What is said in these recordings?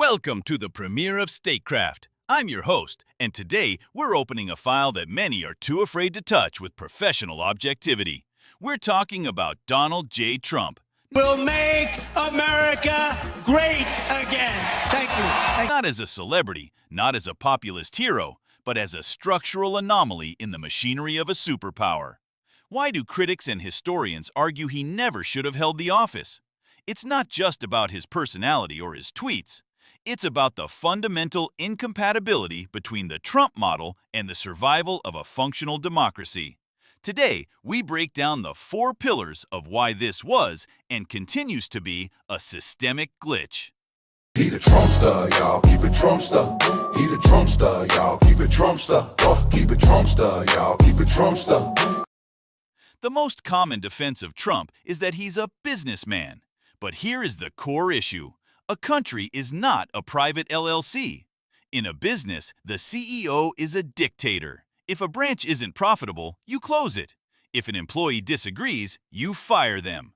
Welcome to the premiere of Statecraft. I'm your host, and today we're opening a file that many are too afraid to touch with professional objectivity. We're talking about Donald J. Trump. We'll make America great again. Thank you. Not as a celebrity, not as a populist hero, but as a structural anomaly in the machinery of a superpower. Why do critics and historians argue he never should have held the office? It's not just about his personality or his tweets. It's about the fundamental incompatibility between the Trump model and the survival of a functional democracy. Today, we break down the 4 pillars of why this was and continues to be a systemic glitch. He the Trumpster, y'all, keep it Trumpster. He the Trumpster, y'all, keep it Trumpster. Keep it Trumpster, y'all, keep it Trumpster. The most common defense of Trump is that he's a businessman. But here is the core issue. A country is not a private LLC. In a business, the CEO is a dictator. If a branch isn't profitable, you close it. If an employee disagrees, you fire them.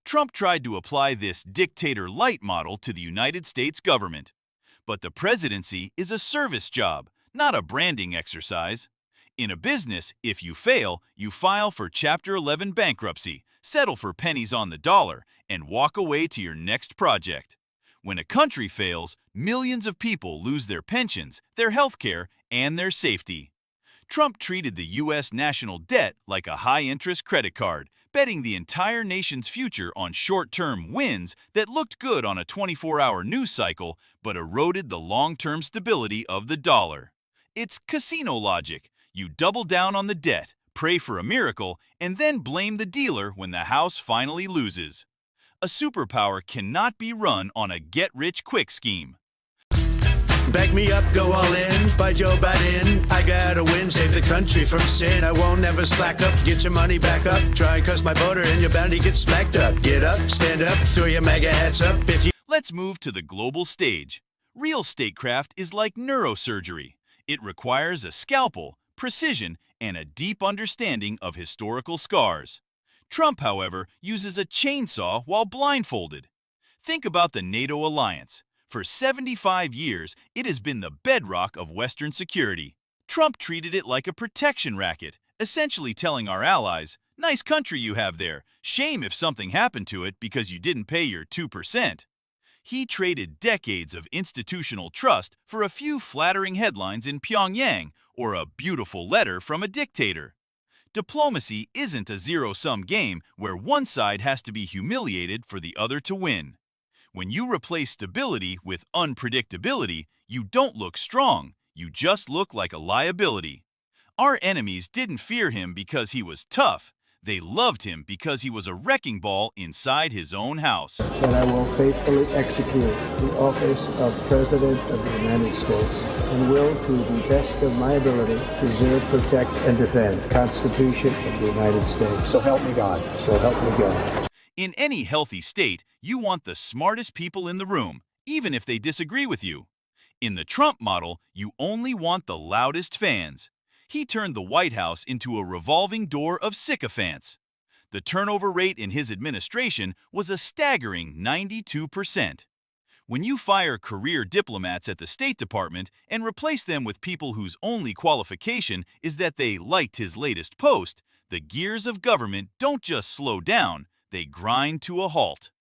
Trump tried to apply this dictator-light model to the United States government. But the presidency is a service job, not a branding exercise. In a business, if you fail, you file for Chapter 11 bankruptcy, settle for pennies on the dollar, and walk away to your next project. When a country fails, millions of people lose their pensions, their health care, and their safety. Trump treated the U.S. national debt like a high-interest credit card, betting the entire nation's future on short-term wins that looked good on a 24-hour news cycle but eroded the long-term stability of the dollar. It's casino logic. You double down on the debt, pray for a miracle, and then blame the dealer when the house finally loses. A superpower cannot be run on a get-rich-quick scheme. Back me up, go all in, by Joe Biden. I gotta win, save the country from sin. I won't ever slack up, get your money back up. Try and cuss my voter and you're bound to get smacked up. Get up, stand up, throw your MAGA hats up. Let's move to the global stage. Real statecraft is like neurosurgery. It requires a scalpel, precision, and a deep understanding of historical scars. Trump, however, uses a chainsaw while blindfolded. Think about the NATO alliance. For 75 years, it has been the bedrock of Western security. Trump treated it like a protection racket, essentially telling our allies, "Nice country you have there. Shame if something happened to it because you didn't pay your 2%. He traded decades of institutional trust for a few flattering headlines in Pyongyang or a beautiful letter from a dictator. Diplomacy isn't a zero-sum game where one side has to be humiliated for the other to win. When you replace stability with unpredictability, you don't look strong, you just look like a liability. Our enemies didn't fear him because he was tough. They loved him because he was a wrecking ball inside his own house. That I will faithfully execute the office of President of the United States and will, to the best of my ability, preserve, protect, and defend the Constitution of the United States. So help me God. So help me God. In any healthy state, you want the smartest people in the room, even if they disagree with you. In the Trump model, you only want the loudest fans. He turned the White House into a revolving door of sycophants. The turnover rate in his administration was a staggering 92%. When you fire career diplomats at the State Department and replace them with people whose only qualification is that they liked his latest post, the gears of government don't just slow down, they grind to a halt.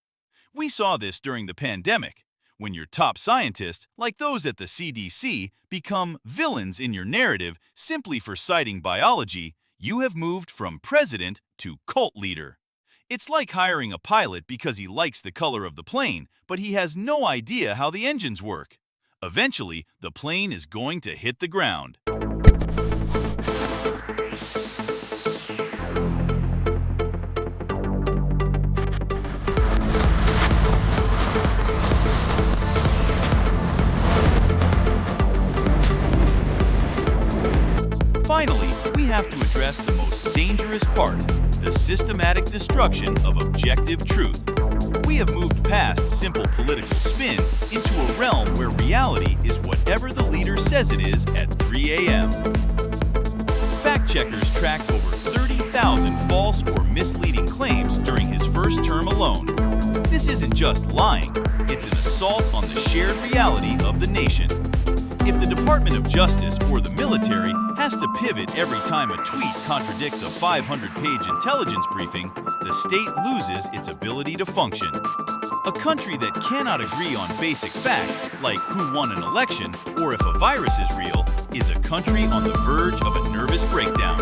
We saw this during the pandemic. When your top scientists, like those at the CDC, become villains in your narrative simply for citing biology, you have moved from president to cult leader. It's like hiring a pilot because he likes the color of the plane, but he has no idea how the engines work. Eventually, the plane is going to hit the ground. Finally, we have to address the most dangerous part, the systematic destruction of objective truth. We have moved past simple political spin into a realm where reality is whatever the leader says it is at 3 a.m. Fact checkers tracked over 30,000 false or misleading claims during his first term alone. This isn't just lying, it's an assault on the shared reality of the nation. If the Department of Justice or the military has to pivot every time a tweet contradicts a 500-page intelligence briefing, the state loses its ability to function. A country that cannot agree on basic facts, like who won an election or if a virus is real, is a country on the verge of a nervous breakdown.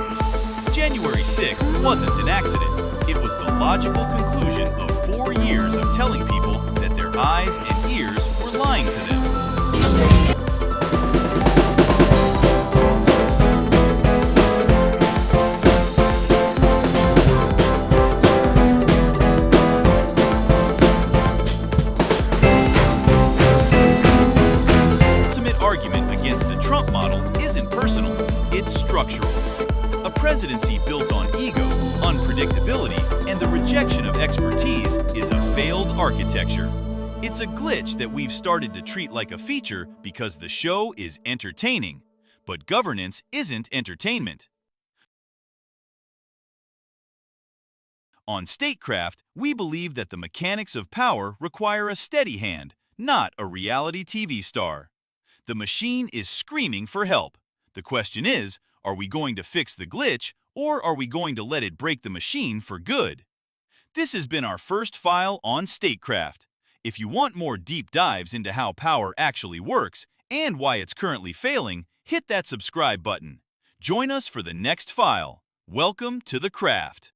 January 6th wasn't an accident. It was the logical conclusion of 4 years of telling people that their eyes and ears were lying to them. Trump model isn't personal, it's structural. A presidency built on ego, unpredictability, and the rejection of expertise is a failed architecture. It's a glitch that we've started to treat like a feature because the show is entertaining. But governance isn't entertainment. On Statecraft, we believe that the mechanics of power require a steady hand, not a reality TV star. The machine is screaming for help. The question is, are we going to fix the glitch, or are we going to let it break the machine for good? This has been our first file on Statecraft. If you want more deep dives into how power actually works and why it's currently failing, hit that subscribe button. Join us for the next file. Welcome to the craft.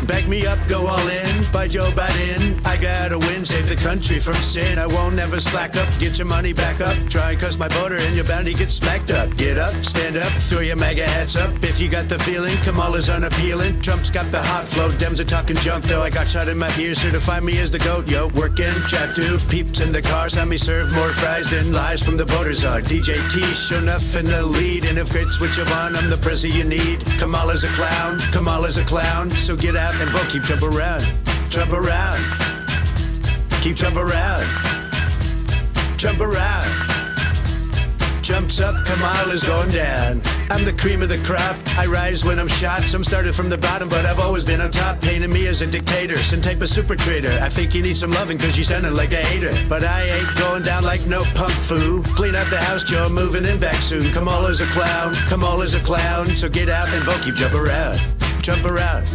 Back me up, go all in, by Joe Biden. I gotta win, save the country from sin. I won't never slack up, get your money back up. Try and cuss my voter and you're bound to get smacked up. Get up, stand up, throw your MAGA hats up. If you got the feeling, Kamala's unappealing. Trump's got the hot flow, Dems are talking junk though. I got shot in my ears, certify me as the GOAT, yo. Working, chat to peeps in the car, saw me serve more fries than lies from the voters are. DJ T, sure enough in the lead. And if it's what you want, I'm the president you need. Kamala's a clown, Kamala's a clown. So get out and vote, keep Trump around, Trump around, keep Trump around, Trump around. Jumps up, Kamala's going down. I'm the cream of the crop, I rise when I'm shot. Some started from the bottom, but I've always been on top. Painting me as a dictator, some type of super trader. I think you need some loving cause you sounded like a hater. But I ain't going down like no punk foo. Clean out the house, Joe, moving in back soon. Kamala's a clown, Kamala's a clown. So get out and vote, keep jump around, jump around.